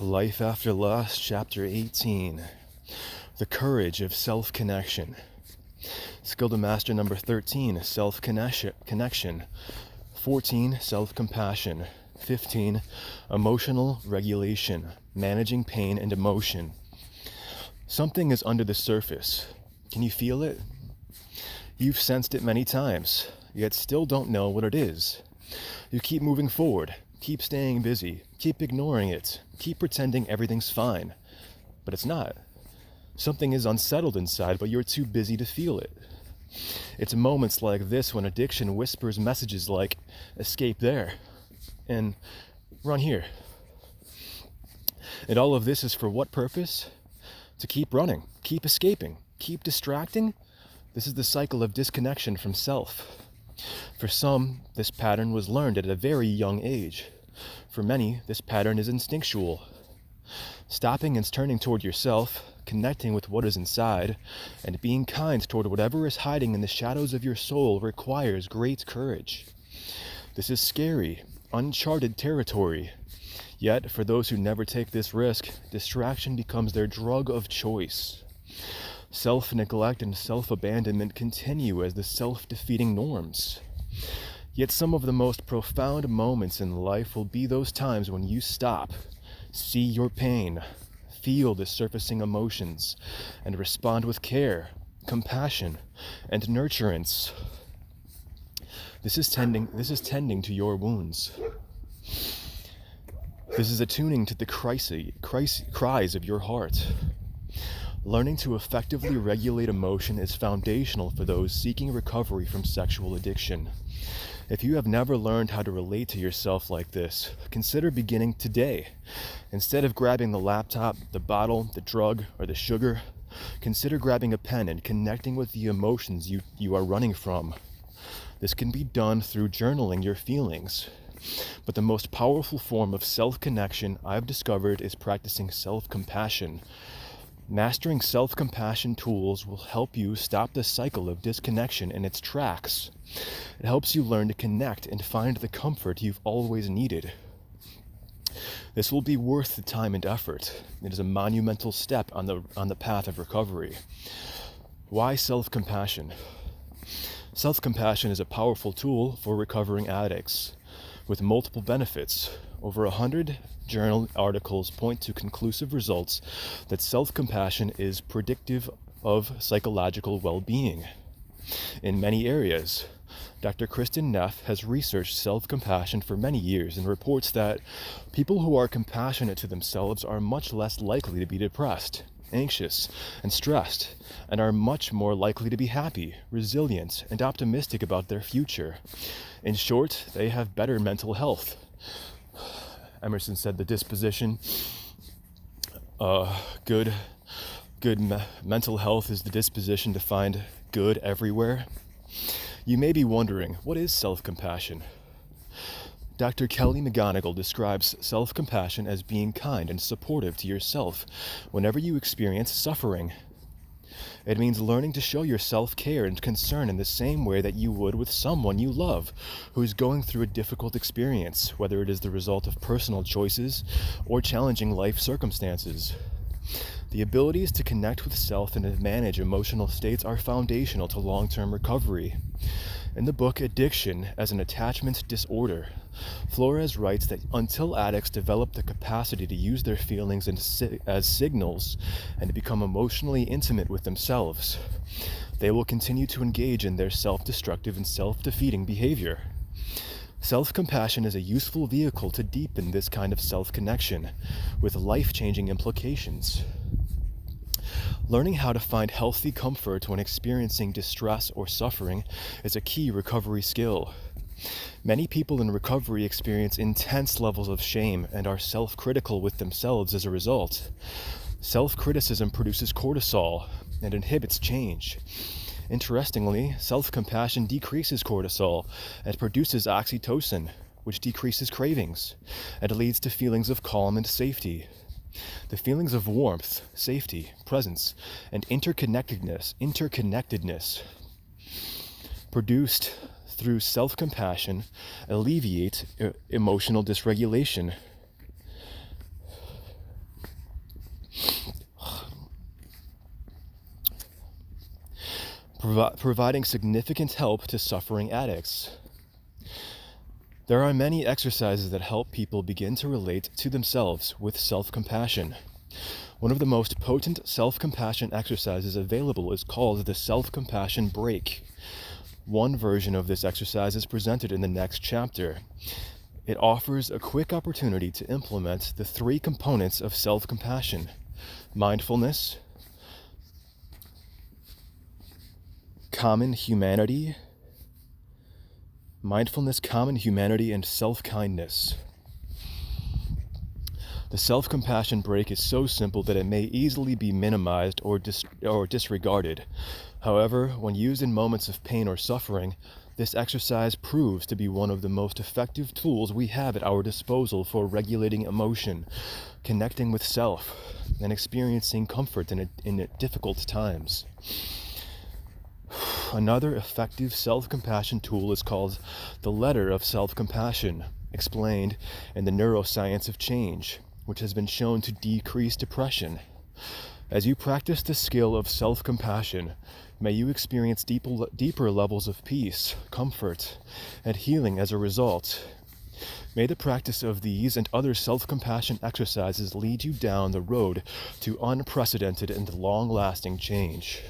Life After Lust, Chapter 18. The Courage of Self-Connection. Skill to Master number 13, Self-Connection. 14, Self-Compassion. 15, Emotional Regulation, Managing Pain and Emotion. Something is under the surface. Can you feel it? You've sensed it many times, yet still don't know what it is. You keep moving forward, keep staying busy, keep ignoring it, keep pretending everything's fine. But it's not. Something is unsettled inside, but you're too busy to feel it. It's moments like this when addiction whispers messages like, escape there, and run here. And all of this is for what purpose? To keep running, keep escaping, keep distracting. This is the cycle of disconnection from self. For some, this pattern was learned at a very young age. For many, this pattern is instinctual. Stopping and turning toward yourself, connecting with what is inside, and being kind toward whatever is hiding in the shadows of your soul requires great courage. This is scary, uncharted territory. Yet, for those who never take this risk, distraction becomes their drug of choice. Self-neglect and self-abandonment continue as the self-defeating norms. Yet some of the most profound moments in life will be those times when you stop, see your pain, feel the surfacing emotions, and respond with care, compassion, and nurturance. This is tending to your wounds. This is attuning to the cries of your heart. Learning to effectively regulate emotion is foundational for those seeking recovery from sexual addiction. If you have never learned how to relate to yourself like this, consider beginning today. Instead of grabbing the laptop, the bottle, the drug, or the sugar, consider grabbing a pen and connecting with the emotions you are running from. This can be done through journaling your feelings. But the most powerful form of self-connection I've discovered is practicing self-compassion. Mastering self-compassion tools will help you stop the cycle of disconnection in its tracks. It helps you learn to connect and find the comfort you've always needed. This will be worth the time and effort. It is a monumental step on the path of recovery. Why self-compassion? Self-compassion is a powerful tool for recovering addicts, with multiple benefits. Over 100 journal articles point to conclusive results that self-compassion is predictive of psychological well-being. In many areas, Dr. Kristin Neff has researched self-compassion for many years and reports that people who are compassionate to themselves are much less likely to be depressed, anxious, and stressed, and are much more likely to be happy, resilient, and optimistic about their future. In short, they have better mental health. Emerson said the disposition, mental health is the disposition to find good everywhere. You may be wondering, what is self-compassion? Dr. Kelly McGonigal describes self-compassion as being kind and supportive to yourself whenever you experience suffering. It means learning to show yourself care and concern in the same way that you would with someone you love who is going through a difficult experience, whether it is the result of personal choices or challenging life circumstances. The abilities to connect with self and to manage emotional states are foundational to long-term recovery. In the book Addiction as an Attachment Disorder, Flores writes that until addicts develop the capacity to use their feelings as signals and to become emotionally intimate with themselves, they will continue to engage in their self-destructive and self-defeating behavior. Self-compassion is a useful vehicle to deepen this kind of self-connection with life-changing implications. Learning how to find healthy comfort when experiencing distress or suffering is a key recovery skill. Many people in recovery experience intense levels of shame and are self-critical with themselves as a result. Self-criticism produces cortisol and inhibits change. Interestingly, self-compassion decreases cortisol and produces oxytocin, which decreases cravings and leads to feelings of calm and safety. The feelings of warmth, safety, presence, and interconnectedness produced through self-compassion alleviate emotional dysregulation. providing significant help to suffering addicts. There are many exercises that help people begin to relate to themselves with self-compassion. One of the most potent self-compassion exercises available is called the self-compassion break. One version of this exercise is presented in the next chapter. It offers a quick opportunity to implement the 3 components of self-compassion: mindfulness, common humanity, and self-kindness. The self-compassion break is so simple that it may easily be minimized or disregarded. However, when used in moments of pain or suffering, this exercise proves to be one of the most effective tools we have at our disposal for regulating emotion, connecting with self, and experiencing comfort in difficult times. Another effective self-compassion tool is called the letter of self-compassion, explained in the neuroscience of change, which has been shown to decrease depression. As you practice the skill of self-compassion, may you experience deeper levels of peace, comfort, and healing as a result. May the practice of these and other self-compassion exercises lead you down the road to unprecedented and long-lasting change.